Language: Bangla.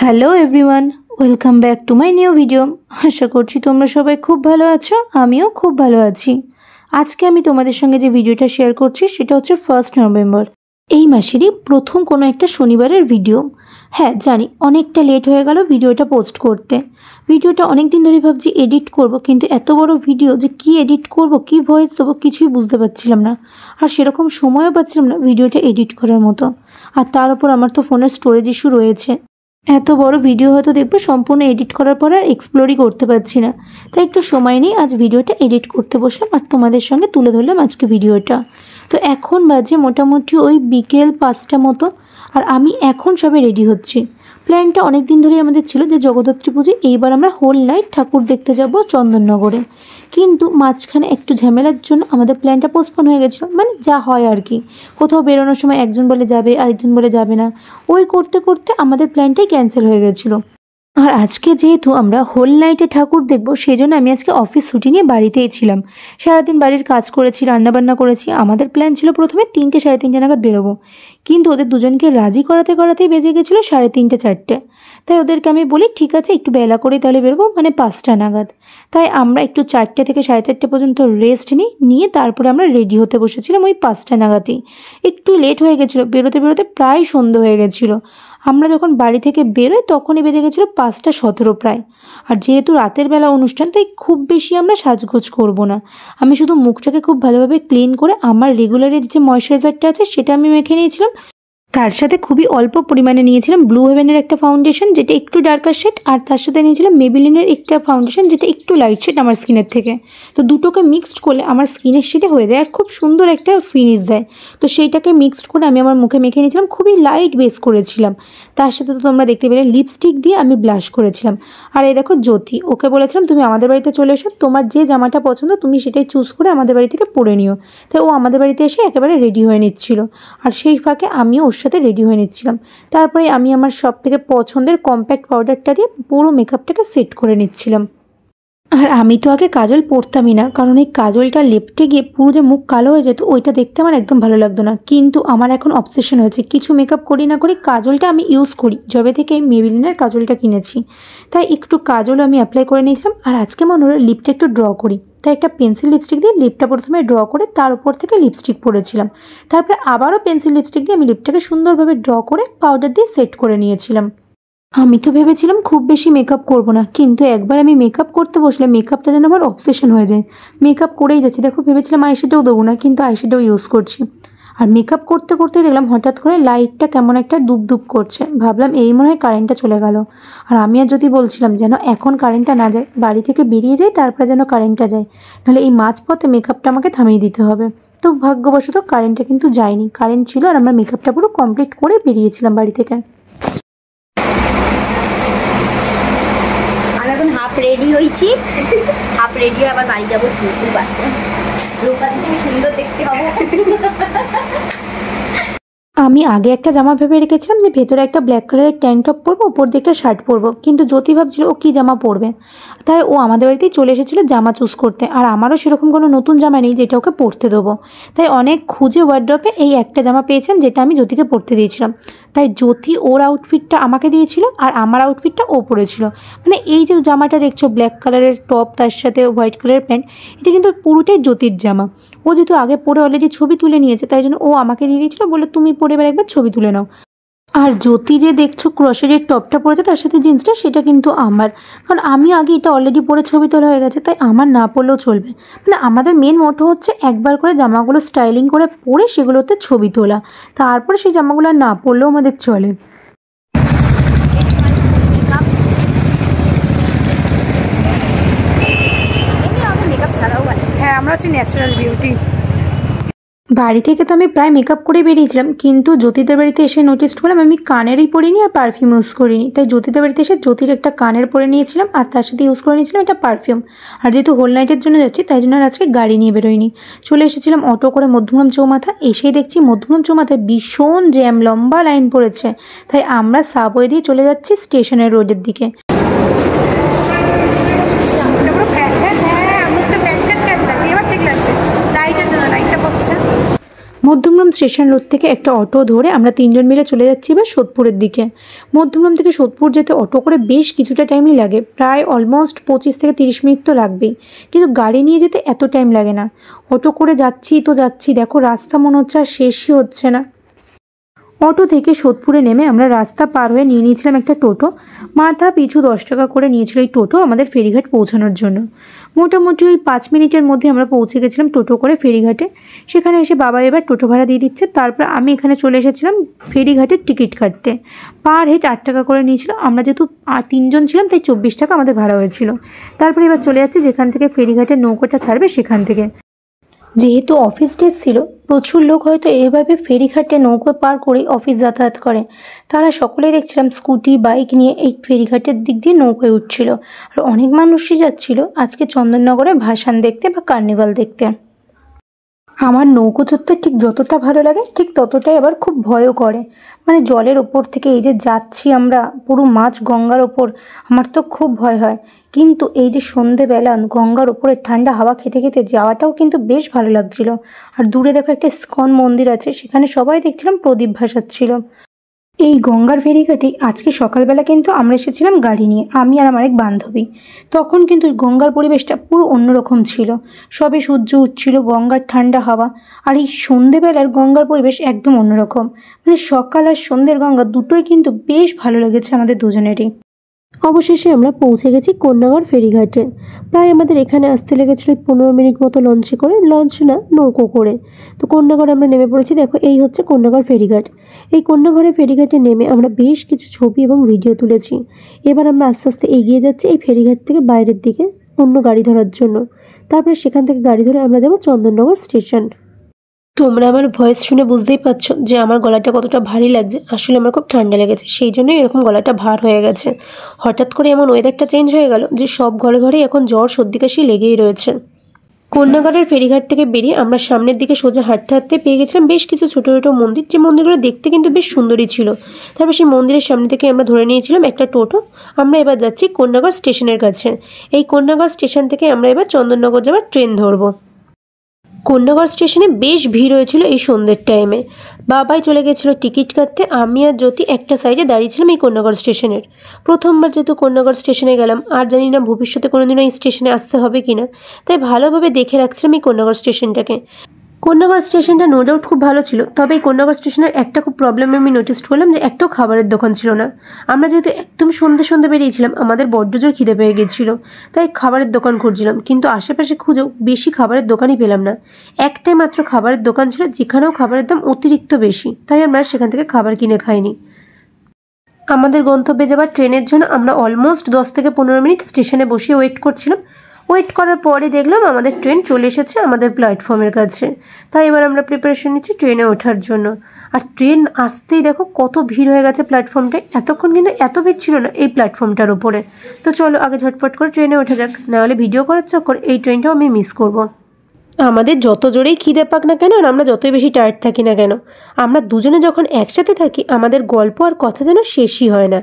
Hello everyone, welcome back to my new video. আশা করছি তোমরা সবাই খুব ভালো আছো, আমিও খুব ভালো আছি। আজকে আমি তোমাদের সঙ্গে যে ভিডিওটা শেয়ার করছি সেটা হচ্ছে 1 নভেম্বর, এই মাসেরই প্রথম কোনো একটা শনিবারের ভিডিও। হ্যাঁ জানি অনেকটা লেট হয়ে গেল ভিডিওটা পোস্ট করতে। ভিডিওটা অনেক দিন ধরে ভাবছি এডিট করব, কিন্তু এত বড় ভিডিও যে কি এডিট করব, কি ভয়েস দেবো কিছুই বুঝতে পারছিলাম না। আর সেরকম সময়ও পাচ্ছিলাম না ভিডিওটা এডিট করার মতো। আর তার উপর আমার তো ফোনের স্টোরেজ ইস্যু রয়েছে। এত বড় ভিডিও হয়তো দেখবো সম্পূর্ণ এডিট করার পর আর এক্সপ্লোরই করতে পারছি না। তাই একটু সময় নিয়ে আজ ভিডিওটা এডিট করতে বসলাম আর তোমাদের সঙ্গে তুলে ধরলাম আজকে ভিডিওটা। তো এখন বাজে মোটামুটি ওই বিকেল 5টা মতো, আর আমি এখন সবে রেডি হচ্ছি। প্ল্যানটা অনেক দিন ধরেই আমাদের ছিল যে জগদ্ধাত্রী পুজো এইবার আমরা হোল নাইট ঠাকুর দেখতে যাব চন্দননগরে, কিন্তু মাঝখানে একটু ঝামেলার জন্য আমাদের প্ল্যানটা পোস্টপোন হয়ে গেছিলো। মানে যা হয় আর কি, কোথাও বেরোনোর সময় একজন বলে যাবে আরেকজন বলে যাবে না, ওই করতে করতে আমাদের প্ল্যানটাই ক্যান্সেল হয়ে গেছিলো। আর আজকে যেহেতু আমরা হোল নাইটে ঠাকুর দেখবো, সেই জন্য আমি আজকে অফিস ছুটি নিয়ে বাড়িতেই ছিলাম। সারাদিন বাড়ির কাজ করেছি, রান্নাবান্না করেছি। আমাদের প্ল্যান ছিল প্রথমে 3টে সাড়ে 3টে নাগাদ বেরোবো, কিন্তু ওদের দুজনকে রাজি করাতে করাতেই বেজে গেছিলো 3:30 4টে। তাই ওদেরকে আমি বলি ঠিক আছে একটু বেলা করেই তাহলে বেরোবো, মানে 5টা নাগাদ। তাই আমরা একটু 4টে থেকে 4:30 পর্যন্ত রেস্ট নিয়ে তারপরে আমরা রেডি হতে বসেছিলাম ওই 5টা নাগাদই। একটু লেট হয়ে গেছিলো, বেরোতে বেরোতে প্রায় সন্ধ্যে হয়ে গেছিলো। আমরা যখন বাড়ি থেকে বেরোই তখনই বেজে গেছিলো 5টা 17 প্রায়। আর যেহেতু রাতের বেলা অনুষ্ঠান, তাই খুব বেশি আমরা সাজগোজ করব না। আমি শুধু মুখটাকে খুব ভালোভাবে ক্লিন করে আমার রেগুলারের যে ময়শ্চারাইজারটা আছে সেটা আমি মেখে নিয়েছিলাম। তার সাথে খুবই অল্প পরিমাণে নিয়েছিলাম ব্লু হেভেনের একটা ফাউন্ডেশন যেটা একটু ডার্কার শেড, আর তার সাথে নিয়েছিলাম মেবিলিনের একটা ফাউন্ডেশন যেটা একটু লাইট শেড আমার স্কিনের থেকে। তো দুটোকে মিক্সড করলে আমার স্কিনের শেডে হয়ে যায় আর খুব সুন্দর একটা ফিনিশ দেয়। তো সেইটাকে মিক্সড করে আমি আমার মুখে মেখে নিয়েছিলাম, খুবই লাইট বেস করেছিলাম। তার সাথে তো তোমরা দেখতে পেলে লিপস্টিক দিয়ে আমি ব্লাশ করেছিলাম। আর এই দেখো জ্যোতি, ওকে বলেছিলাম তুমি আমাদের বাড়িতে চলে এসো, তোমার যে জামাটা পছন্দ তুমি সেটাই চুজ করে আমাদের বাড়ি থেকে পরে নিও। তাই ও আমাদের বাড়িতে এসে একেবারে রেডি হয়ে নিচ্ছিল, আর সেই ফাঁকে আমিও ওর সাথে রেডি হয়ে নিচ্ছিলাম। তারপরে আমি আমার সব থেকে পছন্দের কম্প্যাক্ট পাউডারটা দিয়ে পুরো মেকআপটাকে সেট করে নিচ্ছিলাম। আর আমি তো আগে কাজল পরতামই না, কারণ এই কাজলটা লেপটে গিয়ে পুরো যে মুখ কালো হয়ে যেত ওইটা দেখতে আমার একদম ভালো লাগতো না। কিন্তু আমার এখন অবসেশন হয়েছে, কিছু মেকআপ করি না করি কাজলটা আমি ইউজ করি, যবে থেকে এই মেবিলিনের কাজলটা কিনেছি। তাই একটু কাজলও আমি অ্যাপ্লাই করে নিয়েছিলাম। আর আজকে মনে হলো লিপটা একটু ড্র করি, তাই একটা পেন্সিল লিপস্টিক দিয়ে লিপটা প্রথমে ড্র করে তার উপর থেকে লিপস্টিক পরেছিলাম। তারপরে আবারও পেন্সিল লিপস্টিক দিয়ে আমি লিপটাকে সুন্দরভাবে ড্র করে পাউডার দিয়ে সেট করে নিয়েছিলাম। আমি তো ভেবেছিলাম খুব বেশি মেকআপ করব না, কিন্তু একবার আমি মেকআপ করতে বসলে মেকআপটা যেন আমার অবসেশন হয়ে যায়। মেকআপ করেই যাচ্ছি, দেখো ভেবেছিলাম আইশ্যাডোও দেবো না, কিন্তু আইশ্যাডোও ইউজ করছি। আর মেকআপ করতে করতেই দেখলাম হঠাৎ করে লাইটটা কেমন একটা দুপ করছে। ভাবলাম এই মনে হয় কারেন্টটা চলে গেল। আর আমি আর যদি বলছিলাম যেন এখন কারেন্টটা না যায়, বাড়ি থেকে বেরিয়ে যায় তারপরে যেন কারেন্টটা যায়, নাহলে এই মাঝপথে মেকআপটা আমাকে থামিয়ে দিতে হবে। তো ভাগ্যবশত কারেন্টটা কিন্তু যায়নি, কারেন্ট ছিল আর আমরা মেকআপটা পুরো কমপ্লিট করে বেরিয়েছিলাম বাড়ি থেকে। এখন হাফ রেডি হয়েছি, হাফ রেডি হয়ে আবার বাড়ি যাবো চুল বাড়তে। রূপা দিদি সুন্দর দেখতে পাবো। আমি আগে একটা জামা ভেবে রেখেছিলাম যে ভেতরে একটা ব্ল্যাক কালারের ট্যাঙ্ক টপ পরবো, ওপর দিয়ে একটা শার্ট পরবো, কিন্তু জ্যোতি ভাবছিল ও কী জামা পরবে। তাই ও আমাদের বাড়িতেই চলে এসেছিলো জামা চুজ করতে। আর আমারও সেরকম কোনো নতুন জামা নেই যেটা ওকে পরতে দেবো। তাই অনেক খুঁজে ওয়ার্ড্রপে এই একটা জামা পেয়েছিলাম যেটা আমি জ্যোতিকে পরতে দিয়েছিলাম। তাই জ্যোতি ওর আউটফিটটা আমাকে দিয়েছিল আর আমার আউটফিটটা ও পরেছিল। মানে এই যে জামাটা দেখছো ব্ল্যাক কালারের টপ তার সাথে হোয়াইট কালারের প্যান্ট, এটা কিন্তু পুরোটাই জ্যোতির জামা। ও যেহেতু আগে পরে অলরেডি ছবি তুলে নিয়েছে, তাই জন্য ও আমাকে দিয়ে দিয়েছিলো, বলে তুমি পরে এবার একবার ছবি তুলে নাও। আর জ্যোতি যে দেখছো ক্রসের টপটা পরেছে তার সাথে জিন্সটা, সেটা কিন্তু আমার, কারণ আমি আগে এটা অলরেডি পরে ছবি তোলা হয়ে গেছে, তাই আমার না পরলেও চলবে। মানে আমাদের মেন মোটো হচ্ছে একবার করে জামাগুলো স্টাইলিং করে পরে সেগুলোতে ছবি তোলা, তারপরে সেই জামাগুলো আর না পরলেও আমাদের চলে। হ্যাঁ, আমরা হচ্ছে ন্যাচারাল বিউটি। বাড়ি থেকে তো আমি প্রায় মেকআপ করে বেরিয়েছিলাম, কিন্তু জ্যোতিদের বাড়িতে এসে নোটিস করলাম আমি কানেরই পরিনি আর পারফিউম ইউজ করিনি। তাই জ্যোতিদের বাড়িতে এসে জ্যোতির একটা কানের পরে নিয়েছিলাম আর তার সাথে ইউজ করে নিয়েছিলাম একটা পারফিউম। আর যেহেতু হোল নাইটের জন্য যাচ্ছি তাই জন্য আর আজকে গাড়ি নিয়ে বেরোয়নি, চলে এসেছিলাম অটো করে মধ্যমগ্রাম চৌমাথা। এসেই দেখছি মধ্যমগ্রাম চৌমাথায় ভীষণ জ্যাম, লম্বা লাইন পড়েছে। তাই আমরা সাবওয়ে দিয়ে চলে যাচ্ছি স্টেশনের রোডের দিকে। মধ্যমগ্রাম স্টেশন রোড থেকে একটা অটো ধরে আমরা 3 জন মিলে চলে যাচ্ছি এবার সোদপুরের দিকে। মধ্যমগ্রাম থেকে সোদপুর যেতে অটো করে বেশ কিছুটা টাইমই লাগে, প্রায় অলমোস্ট 25 থেকে 30 মিনিট তো লাগবেই, কিন্তু গাড়ি নিয়ে যেতে এত টাইম লাগে না। অটো করে যাচ্ছি তো যাচ্ছি, দেখো রাস্তা মনে হচ্ছে আর শেষই হচ্ছে না। অটো থেকে সোদপুরে নেমে আমরা রাস্তা পার হয়ে নিয়ে নিয়েছিলাম একটা টোটো। মাথা পিছু 10 টাকা করে নিয়েছিল এই টোটো আমাদের ফেরিঘাট পৌঁছানোর জন্য। মোটামুটি ওই 5 মিনিটের মধ্যে আমরা পৌঁছে গেছিলাম টোটো করে ফেরিঘাটে। সেখানে এসে বাবা এবার টোটো ভাড়া দিয়ে দিচ্ছে। তারপর আমি এখানে চলে এসেছিলাম ফেরিঘাটের টিকিট কাটতে। পার হেড 8 টাকা করে নিয়েছিল। আমরা যেহেতু 3 জন ছিলাম তাই 24 টাকা আমাদের ভাড়া হয়েছিল। তারপরে এবার চলে যাচ্ছি যেখান থেকে ফেরিঘাটের নৌকাটা ছাড়বে সেখান থেকে। যেহেতু অফিস ডেজ ছিল, প্রচুর লোক হয়তো এইভাবে ফেরিঘাটে নৌকো পার করে অফিস যাতায়াত করে। তারা সকলেই দেখছিলাম স্কুটি বাইক নিয়ে এই ফেরিঘাটের দিক দিয়ে নৌকায় উঠছিল। আর অনেক মানুষই যাচ্ছিল আজকে চন্দননগরে ভাসান দেখতে বা কার্নিভাল দেখতে। আমার নৌকো চড়তে ঠিক যতটা ভালো লাগে ঠিক ততটাই আবার খুব ভয়ও করে। মানে জলের ওপর থেকে এই যে যাচ্ছি আমরা পুরো মাঝ গঙ্গার ওপর, আমার তো খুব ভয় হয়। কিন্তু এই যে সন্ধেবেলা গঙ্গার ওপরে ঠান্ডা হাওয়া খেতে খেতে যাওয়াটাও কিন্তু বেশ ভালো লাগছিল। আর দূরে দেখো একটা ইস্কন মন্দির আছে, সেখানে সবাই দেখছিলাম প্রদীপ ভাসাচ্ছিল। এই গঙ্গার ফেরিঘাটেই আজকে সকালবেলা কিন্তু আমরা এসেছিলাম গাড়ি নিয়ে, আমি আর আমার এক বান্ধবী। তখন কিন্তু গঙ্গার পরিবেশটা পুরো অন্যরকম ছিল। সবে সূর্য উঠছিল, গঙ্গার ঠান্ডা হাওয়া, আর এই সন্ধেবেলার গঙ্গার পরিবেশ একদম অন্যরকম। মানে সকাল আর সন্ধ্যের গঙ্গা দুটোই কিন্তু বেশ ভালো লেগেছে আমাদের দুজনেরই। অবশেষে আমরা পৌঁছে গেছি কন্যাগড় ফেরিঘাটে। প্রায় আমাদের এখানে আসতে লেগেছিল 15 মিনিট মতো লঞ্চে করে, লঞ্চ না নৌকো করে। তো কন্যাগড়ে আমরা নেমে পড়েছি। দেখো এই হচ্ছে কন্যাগড় ফেরিঘাট। এই কন্যাগড়ের ফেরিঘাটে নেমে আমরা বেশ কিছু ছবি এবং ভিডিও তুলেছি। এবার আমরা আস্তে আস্তে এগিয়ে যাচ্ছি এই ফেরিঘাট থেকে বাইরের দিকে অন্য গাড়ি ধরার জন্য। তারপরে সেখান থেকে গাড়ি ধরে আমরা যাব চন্দননগর স্টেশন। তোমরা আমার ভয়েস শুনে বুঝতেই পারছো যে আমার গলাটা কতটা ভারী লাগছে। আসলে আমার খুব ঠান্ডা লেগেছে, সেই জন্যই এরকম গলাটা ভার হয়ে গেছে। হঠাৎ করে এমন ওয়েদারটা চেঞ্জ হয়ে গেল যে সব ঘরে ঘরেই এখন জ্বর সর্দি কাশি লেগেই রয়েছে। কন্যাগড়ের ফেরিঘাট থেকে বেরিয়ে আমরা সামনের দিকে সোজা হাঁটতে হাঁটতে পেয়ে গেছিলাম বেশ কিছু ছোটো ছোটো মন্দির, যে মন্দিরগুলো দেখতে কিন্তু বেশ সুন্দরই ছিল। তারপর সেই মন্দিরের সামনে থেকে আমরা ধরে নিয়েছিলাম একটা টোটো। আমরা এবার যাচ্ছি কন্যাগড় স্টেশনের কাছে। এই কন্যাগড় স্টেশন থেকে আমরা এবার চন্দননগর যাওয়ার ট্রেন ধরবো। কন্যাগড় স্টেশনে বেশ ভিড় হয়েছিল এই সন্ধ্যের টাইমে। বাবাই চলে গেছিলো টিকিট কাটতে, আমি আর জ্যোতি একটা সাইডে দাঁড়িয়েছিলাম এই কন্যাগড় স্টেশনের। প্রথমবার যেহেতু কন্যাগড় স্টেশনে গেলাম, আর জানি না ভবিষ্যতে কোনোদিনও এই স্টেশনে আসতে হবে কিনা, তাই ভালোভাবে দেখে রাখছিলাম এই কন্যাগড় স্টেশনটাকে। কন্যাগড় স্টেশনটা নো ডাউট খুব ভালো ছিল, তবে এই কন্যাগড় স্টেশনের একটা খুব প্রবলেম আমি নোটিস করলাম যে একটাও খাবারের দোকান ছিল না। আমরা যেহেতু একদম সন্ধ্যে বেরিয়েছিলাম, আমাদের বড্ড জোর খিদে পেয়ে গেছিলো, তাই খাবারের দোকান খুঁজছিলাম, কিন্তু আশেপাশে খুঁজেও বেশি খাবারের দোকানই পেলাম না। একটাই মাত্র খাবারের দোকান ছিল যেখানেও খাবারের দাম অতিরিক্ত বেশি, তাই আমরা সেখান থেকে খাবার কিনে খাইনি। আমাদের গন্তব্যে যাবার ট্রেনের জন্য আমরা অলমোস্ট 10 থেকে 15 মিনিট স্টেশনে বসে ওয়েট করছিলাম। ওয়েট করার পরে দেখলাম আমাদের ট্রেন চলে এসেছে আমাদের প্ল্যাটফর্মের কাছে। তাই এবার আমরা প্রিপারেশন নিচ্ছি ট্রেনে ওঠার জন্য। আর ট্রেন আসতেই দেখো কত ভিড় হয়ে গেছে প্ল্যাটফর্মটায়। এতক্ষণ কিন্তু এত ভিড় ছিল না এই প্ল্যাটফর্মটার ওপরে। তো চলো আগে ঝটপট করে ট্রেনে ওঠা যাক, নাহলে ভিডিও করার চক্কর এই ট্রেনটাও আমি মিস করব। আমাদের যত জোরেই খিদে পাক না কেন আর আমরা যতই বেশি টায়ার্ড থাকি না কেন, আমরা দুজনে যখন একসাথে থাকি আমাদের গল্প আর কথা যেন শেষই হয় না।